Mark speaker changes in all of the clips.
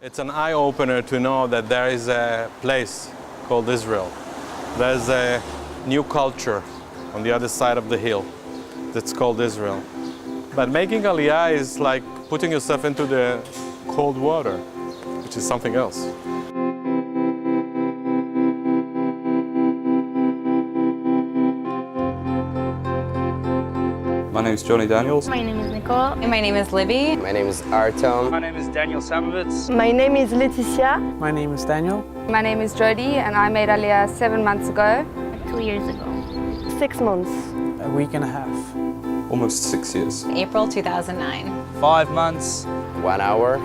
Speaker 1: It's an eye-opener to know that there is a place called Israel. There's a new culture on the other side of the hill that's called Israel. But making aliyah is like putting yourself into the cold water, which is something else.
Speaker 2: My name is Johnny Daniels.
Speaker 3: My name is Nicole.
Speaker 4: And my name is Libby.
Speaker 5: My name is Artem.
Speaker 6: My name is Daniel Samovitz.
Speaker 7: My name is Leticia.
Speaker 8: My name is Daniel.
Speaker 9: My name is Jody, and I made aliyah 7 months ago.
Speaker 3: 2 years ago.
Speaker 7: 6 months.
Speaker 8: A week and a half.
Speaker 2: Almost 6 years.
Speaker 4: April 2009.
Speaker 6: 5 months.
Speaker 5: 1 hour.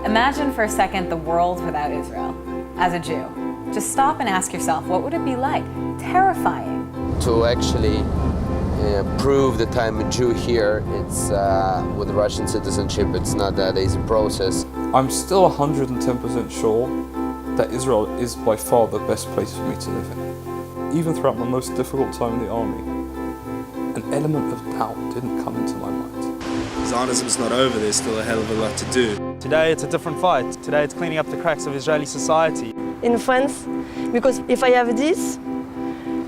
Speaker 4: Imagine for a second the world without Israel. As a Jew, just stop and ask yourself, what would it be like? Terrifying.
Speaker 5: To actually prove that I'm a Jew here, it's with Russian citizenship, it's not that easy process.
Speaker 2: I'm still 110% sure that Israel is by far the best place for me to live in. Even throughout my most difficult time in the army, an element of doubt didn't come into my mind.
Speaker 10: Zionism's not over, there's still a hell of a lot to do.
Speaker 6: Today it's a different fight. Today it's cleaning up the cracks of Israeli society.
Speaker 7: In France, because if I have this,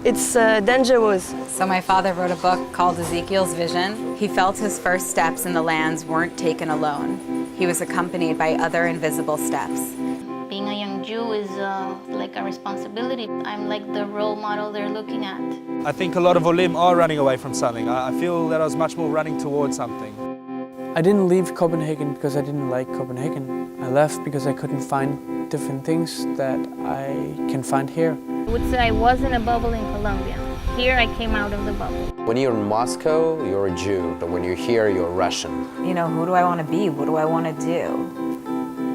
Speaker 7: it's dangerous.
Speaker 4: So my father wrote a book called Ezekiel's Vision. He felt his first steps in the lands weren't taken alone. He was accompanied by other invisible steps.
Speaker 3: Being a young Jew is like a responsibility. I'm like the role model they're looking at.
Speaker 6: I think a lot of Olim are running away from something. I feel that I was much more running towards something.
Speaker 8: I didn't leave Copenhagen because I didn't like Copenhagen. I left because I couldn't find different things that I can find here.
Speaker 3: I would say I was in a bubble in Colombia. Here I came out of the bubble.
Speaker 5: When you're in Moscow, you're a Jew, but when you're here, you're Russian.
Speaker 4: You know, who do I want to be? What do I want to do?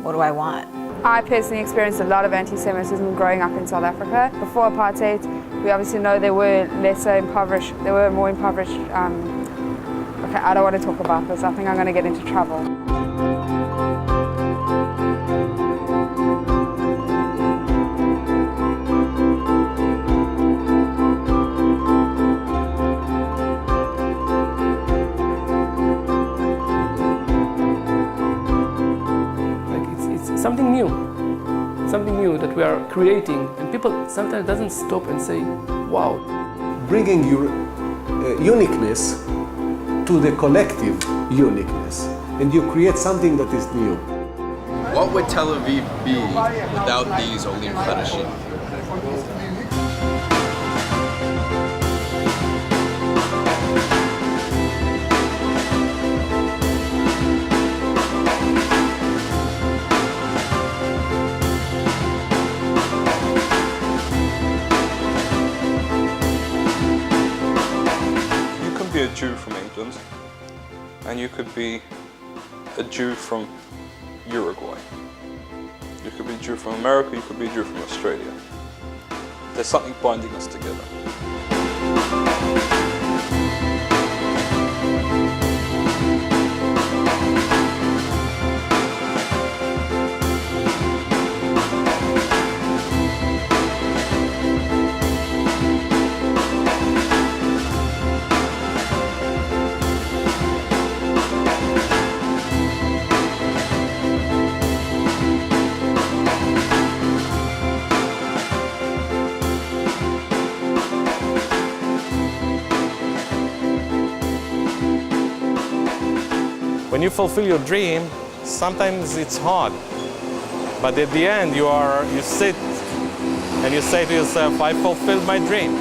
Speaker 4: What do I want?
Speaker 9: I personally experienced a lot of anti-Semitism growing up in South Africa. Before apartheid, we obviously know they were lesser impoverished, they were more impoverished. Okay, I don't want to talk about this. I think I'm going to get into trouble.
Speaker 11: Something new that we are creating, and people sometimes doesn't stop and say, wow.
Speaker 10: Bringing your uniqueness to the collective uniqueness, and you create something that is new.
Speaker 12: What would Tel Aviv be without these Olim Chadashim?
Speaker 2: Be a Jew from England, and you could be a Jew from Uruguay. You could be a Jew from America, you could be a Jew from Australia. There's something binding us together.
Speaker 1: When you fulfill your dream, sometimes it's hard. But at the end, you sit and you say to yourself, I fulfilled my dream.